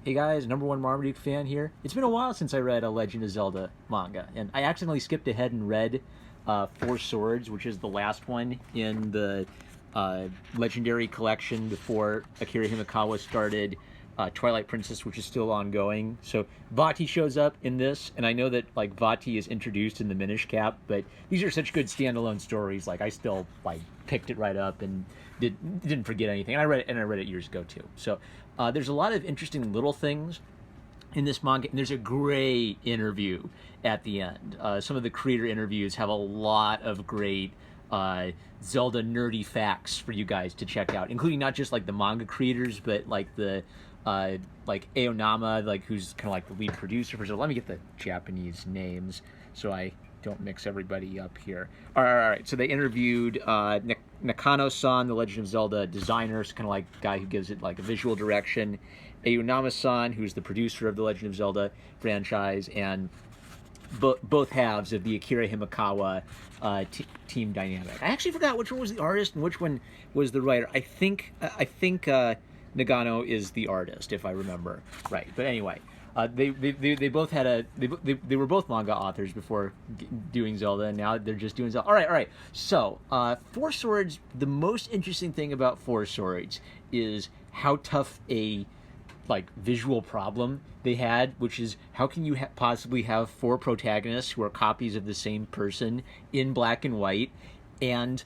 Hey guys, number one Marmaduke fan here. It's been a while since I read a Legend of Zelda manga, and I accidentally skipped ahead and read Four Swords, which is the last one in the Legendary Collection before Akira Himekawa started Twilight Princess, which is still ongoing. So Vati shows up in this, and I know that like Vati is introduced in the Minish Cap, but these are such good standalone stories. Like I still like picked it right up and didn't forget anything. And I read it years ago too. So there's a lot of interesting little things in this manga, and there's a great interview at the end. Some of the creator interviews have a lot of great Zelda nerdy facts for you guys to check out, including not just like the manga creators, but like the like Aonama, like who's kind of like the lead producer for Zelda. Let me get the Japanese names so I don't mix everybody up here. All right. So they interviewed Nakano-san, the Legend of Zelda designer, so kind of like guy who gives it like a visual direction. Aonama-san, who's the producer of the Legend of Zelda franchise, and both halves of the Akira Himekawa team dynamic. I actually forgot which one was the artist and which one was the writer. I think Nagano is the artist, if I remember right. But anyway, they both had they were both manga authors before doing Zelda, and now they're just doing Zelda. All right. So Four Swords. The most interesting thing about Four Swords is how tough a like visual problem they had, which is how can you possibly have four protagonists who are copies of the same person in black and white and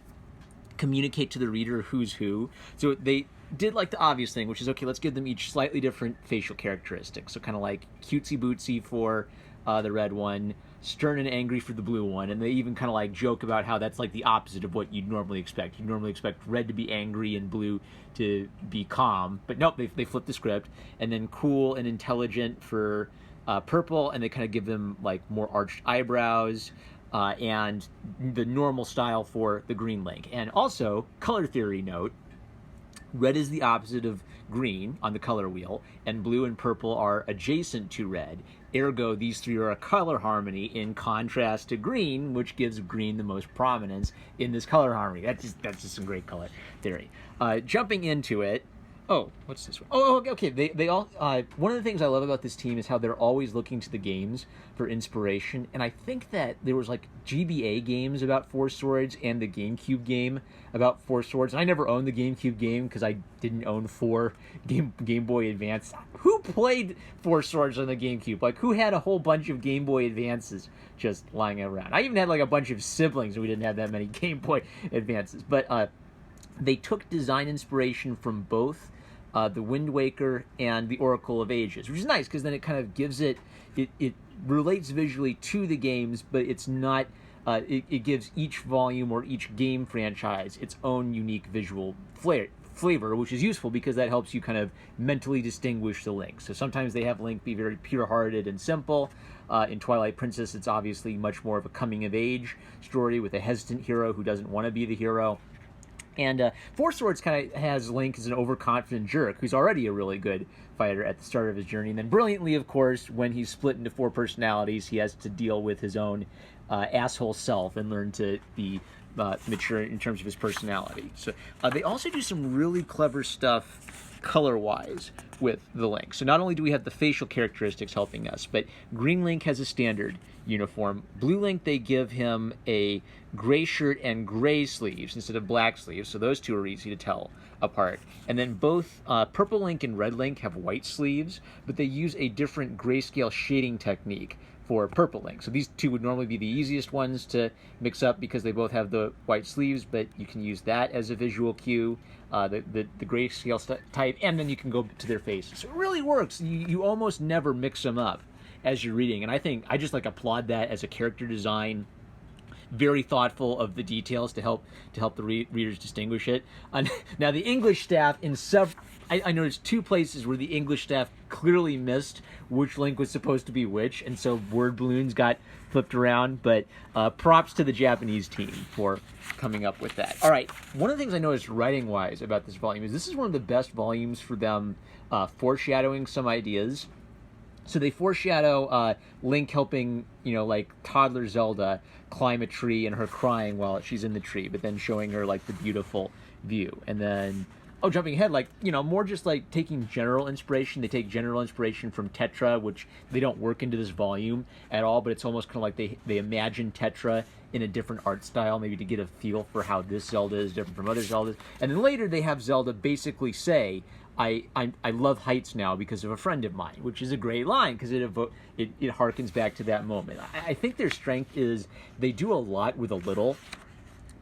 communicate to the reader who's who. So they did like the obvious thing, which is okay, let's give them each slightly different facial characteristics. So kind of like cutesy bootsy for the red one, stern and angry for the blue one, and they even kind of like joke about how that's like the opposite of what you'd normally expect. You'd normally expect red to be angry and blue to be calm, but nope, they flipped the script. And then cool and intelligent for purple, and they kind of give them like more arched eyebrows, and the normal style for the green link. And also, color theory note, red is the opposite of green on the color wheel, and blue and purple are adjacent to red. Ergo, these three are a color harmony in contrast to green, which gives green the most prominence in this color harmony. That's just some great color theory. Jumping into it, what's this one? Okay. They all. One of the things I love about this team is how they're always looking to the games for inspiration, and I think that there was like GBA games about Four Swords and the GameCube game about Four Swords. And I never owned the GameCube game because I didn't own four Game Boy Advance. Who played Four Swords on the GameCube? Like who had a whole bunch of Game Boy Advances just lying around? I even had like a bunch of siblings, and we didn't have that many Game Boy Advances. But they took design inspiration from both the Wind Waker and the Oracle of Ages, which is nice because then it kind of gives it relates visually to the games, but it's not, it gives each volume or each game franchise its own unique visual flavor, which is useful because that helps you kind of mentally distinguish the Link. So sometimes they have Link be very pure-hearted and simple. In Twilight Princess, it's obviously much more of a coming-of-age story with a hesitant hero who doesn't want to be the hero. And Four Swords kind of has Link as an overconfident jerk who's already a really good fighter at the start of his journey. And then brilliantly, of course, when he's split into four personalities, he has to deal with his own asshole self and learn to be mature in terms of his personality. So they also do some really clever stuff color-wise with the Link. So not only do we have the facial characteristics helping us, but Green Link has a standard uniform. Blue Link, they give him a gray shirt and gray sleeves instead of black sleeves, so those two are easy to tell apart. And then both Purple Link and Red Link have white sleeves, but they use a different grayscale shading technique for Purple Link. So these two would normally be the easiest ones to mix up because they both have the white sleeves, but you can use that as a visual cue, the grayscale type, and then you can go to their faces. So it really works. You almost never mix them up as you're reading, and I think I just like applaud that as a character design. Very thoughtful of the details to help the readers distinguish it. Now the English staff I noticed two places where the English staff clearly missed which Link was supposed to be which, and so word balloons got flipped around, but props to the Japanese team for coming up with that. All right, one of the things I noticed writing-wise about this volume is this is one of the best volumes for them foreshadowing some ideas. So they foreshadow Link helping, like toddler Zelda climb a tree and her crying while she's in the tree, but then showing her like the beautiful view. And then Oh, jumping ahead, like, more just like taking general inspiration. They take general inspiration from Tetra, which they don't work into this volume at all, but it's almost kind of like they imagine Tetra in a different art style, maybe to get a feel for how this Zelda is different from other Zeldas. And then later they have Zelda basically say, I love heights now because of a friend of mine, which is a great line because it harkens back to that moment. I think their strength is they do a lot with a little,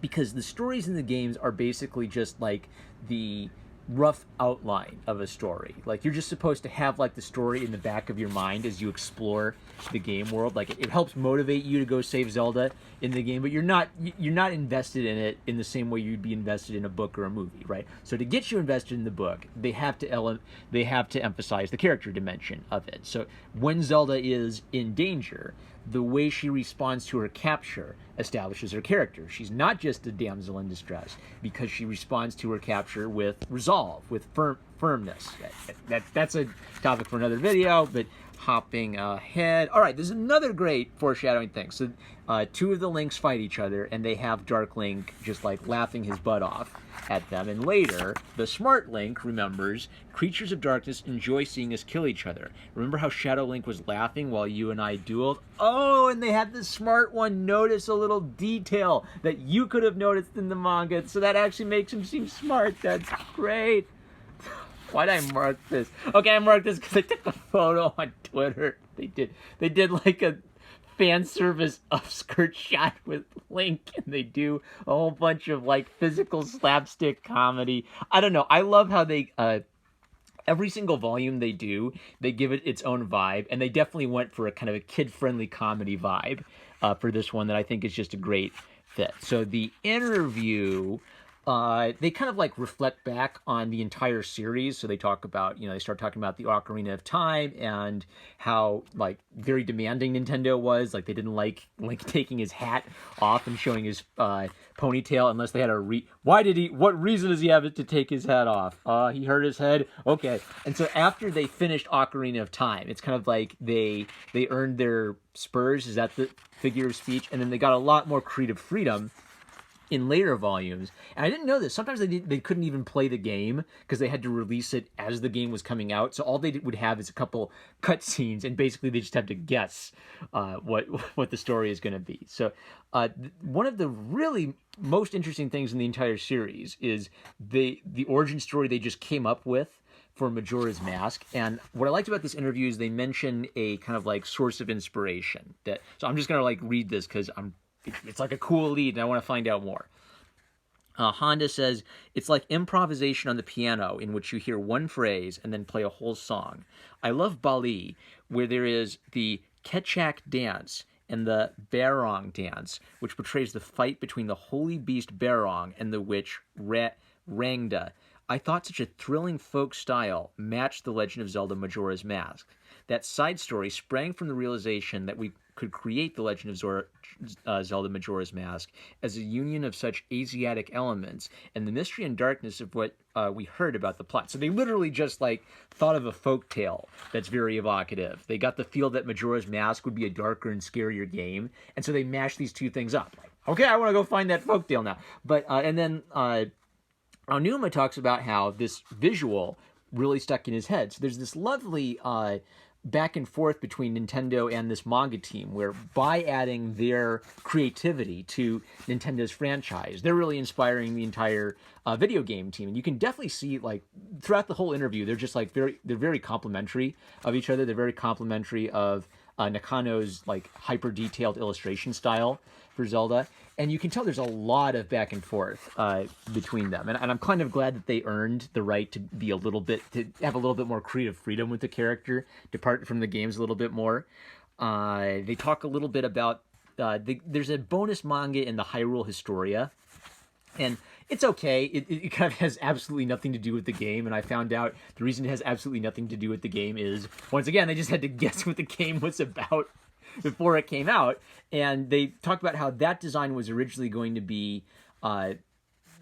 because the stories in the games are basically just like the rough outline of a story. Like, you're just supposed to have like the story in the back of your mind as you explore the game world. Like, it helps motivate you to go save Zelda in the game, but you're not invested in it in the same way you'd be invested in a book or a movie, right? So to get you invested in the book, they have to emphasize the character dimension of it. So when Zelda is in danger, the way she responds to her capture establishes her character. She's not just a damsel in distress, because she responds to her capture with resolve, with firmness. That's a topic for another video, but hopping ahead. All right, there's another great foreshadowing thing. So two of the Links fight each other, and they have Dark Link just like laughing his butt off at them. And later, the smart Link remembers, creatures of darkness enjoy seeing us kill each other. Remember how Shadow Link was laughing while you and I dueled? Oh, and they had the smart one notice a little detail that you could have noticed in the manga, so that actually makes him seem smart. That's great. Why'd I mark this? Okay, I marked this because I took a photo on Twitter. They did like a fan service upskirt shot with Link, and they do a whole bunch of like physical slapstick comedy. I don't know. I love how they every single volume they give it its own vibe, and they definitely went for a kind of a kid-friendly comedy vibe for this one that I think is just a great fit. So the interview, they kind of like reflect back on the entire series. So they talk about, they start talking about the Ocarina of Time and how like very demanding Nintendo was. Like, they didn't like Link taking his hat off and showing his ponytail unless they had what reason does he have to take his hat off? He hurt his head. Okay. And so after they finished Ocarina of Time, it's kind of like they earned their spurs. Is that the figure of speech? And then they got a lot more creative freedom in later volumes. And I didn't know this. Sometimes they couldn't even play the game because they had to release it as the game was coming out. So all they would have is a couple cutscenes, and basically they just have to guess what the story is going to be. So one of the really most interesting things in the entire series is the origin story they just came up with for Majora's Mask. And what I liked about this interview is they mention a kind of like source of inspiration. So I'm just going to like read this because it's like a cool lead, and I want to find out more. Honda says, it's like improvisation on the piano in which you hear one phrase and then play a whole song. I love Bali, where there is the Ketchak dance and the Barong dance, which portrays the fight between the holy beast Barong and the witch Rangda. I thought such a thrilling folk style matched The Legend of Zelda Majora's Mask. That side story sprang from the realization that we could create The Legend of Zelda Majora's Mask as a union of such Asiatic elements and the mystery and darkness of what we heard about the plot. So they literally just like thought of a folk tale that's very evocative. They got the feel that Majora's Mask would be a darker and scarier game, and so they mashed these two things up. Like, okay, I want to go find that folk tale now. But and then Aonuma talks about how this visual really stuck in his head. So there's this lovely back and forth between Nintendo and this manga team, where by adding their creativity to Nintendo's franchise, they're really inspiring the entire video game team. And you can definitely see, like, throughout the whole interview, they're just like they're very complimentary of each other. They're very complimentary of Nakano's like hyper detailed illustration style for Zelda, and you can tell there's a lot of back and forth between them. And I'm kind of glad that they earned the right to have a little bit more creative freedom with the character, depart from the games a little bit more. They talk a little bit about there's a bonus manga in the Hyrule Historia, and it's okay. It kind of has absolutely nothing to do with the game, and I found out the reason it has absolutely nothing to do with the game is, once again, they just had to guess what the game was about before it came out. And they talked about how that design was originally going to be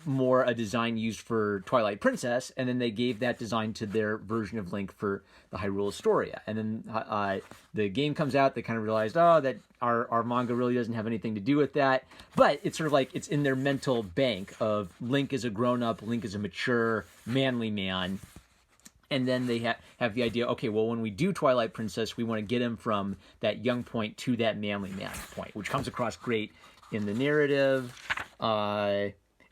more a design used for Twilight Princess, and then they gave that design to their version of Link for the Hyrule Historia. And then the game comes out, they kind of realized, oh, that our manga really doesn't have anything to do with that. But it's sort of like it's in their mental bank of Link is a grown-up, Link is a mature, manly man. And then they have the idea, okay, well, when we do Twilight Princess, we want to get him from that young point to that manly man point, which comes across great in the narrative.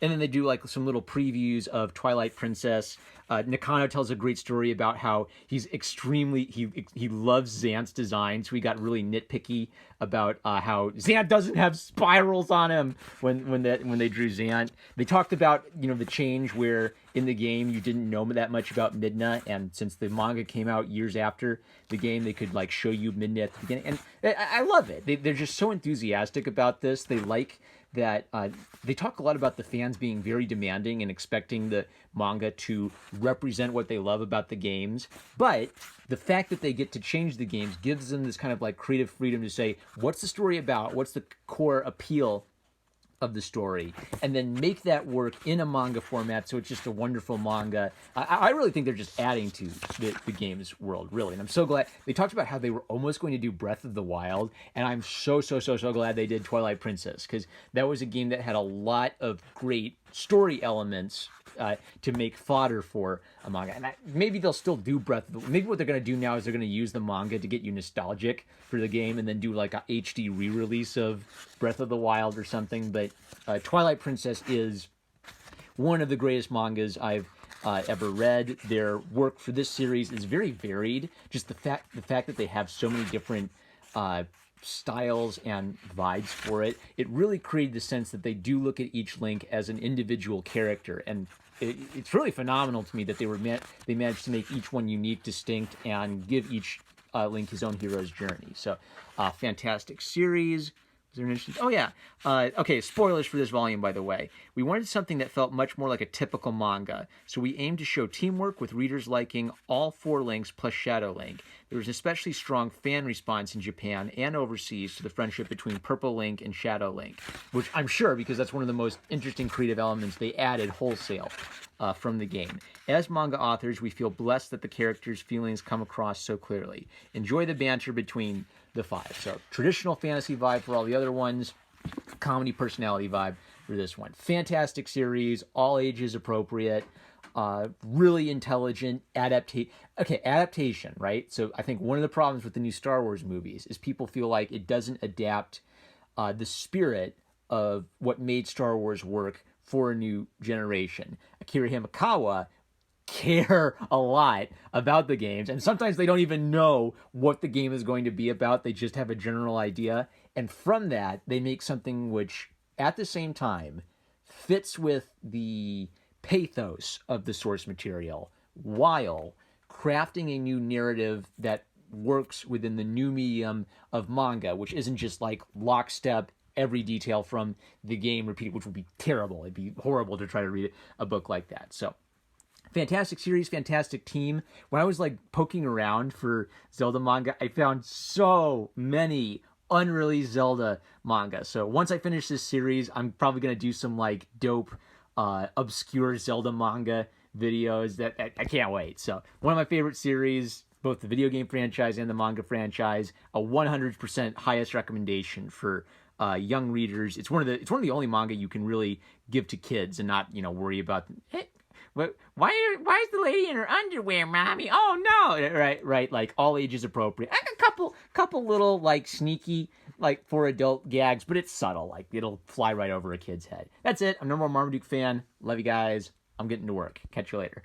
And then they do like some little previews of Twilight Princess. Nakano tells a great story about how he's he loves Xant's design, so he got really nitpicky about how Xant doesn't have spirals on him when they drew Xant. They talked about the change where in the game you didn't know that much about Midna, and since the manga came out years after the game, they could like show you Midna at the beginning, and I love it. They're just so enthusiastic about this. They like that they talk a lot about the fans being very demanding and expecting the manga to represent what they love about the games. But the fact that they get to change the games gives them this kind of like creative freedom to say, what's the story about? What's the core appeal of the story, and then make that work in a manga format, so it's just a wonderful manga. I really think they're just adding to the game's world, really, and I'm so glad. They talked about how they were almost going to do Breath of the Wild, and I'm so glad they did Twilight Princess, because that was a game that had a lot of great story elements to make fodder for a manga. And maybe they'll still do maybe what they're going to do now is they're going to use the manga to get you nostalgic for the game and then do like a HD re-release of Breath of the Wild or something. But Twilight Princess is one of the greatest mangas I've ever read. Their work for this series is very varied. Just the fact that they have so many different styles and vibes for it, it really created the sense that they do look at each Link as an individual character, and it's really phenomenal to me that they managed to make each one unique, distinct, and give each Link his own hero's journey. So, fantastic series. Is there an interesting... Oh, yeah. Okay, spoilers for this volume, by the way. We wanted something that felt much more like a typical manga, so we aimed to show teamwork with readers liking all 4 Links plus Shadow Link. There was an especially strong fan response in Japan and overseas to the friendship between Purple Link and Shadow Link, which I'm sure, because that's one of the most interesting creative elements they added wholesale from the game. As manga authors, we feel blessed that the characters' feelings come across so clearly. Enjoy the banter between the 5. So, traditional fantasy vibe for all the other ones, comedy personality vibe for this one. Fantastic series, all ages appropriate, really intelligent adaptation, right? So I think one of the problems with the new Star Wars movies is people feel like it doesn't adapt the spirit of what made Star Wars work for a new generation. Akira Himakawa care a lot about the games, and sometimes they don't even know what the game is going to be about. They just have a general idea, and from that they make something which at the same time fits with the pathos of the source material while crafting a new narrative that works within the new medium of manga, which isn't just like lockstep every detail from the game repeated, which would be terrible. It'd be horrible to try to read a book like that. So fantastic series, fantastic team. When I was like poking around for Zelda manga, I found so many unreleased Zelda manga. So once I finish this series, I'm probably going to do some like dope, obscure Zelda manga videos that I can't wait. So one of my favorite series, both the video game franchise and the manga franchise, a 100% highest recommendation for young readers. It's one of the only manga you can really give to kids and not worry about. Hey, why is the lady in her underwear, mommy? Oh no! Right. Like all ages appropriate. A couple little like sneaky like for adult gags, but it's subtle. Like it'll fly right over a kid's head. That's it. I'm no more Marmaduke fan. Love you guys. I'm getting to work. Catch you later.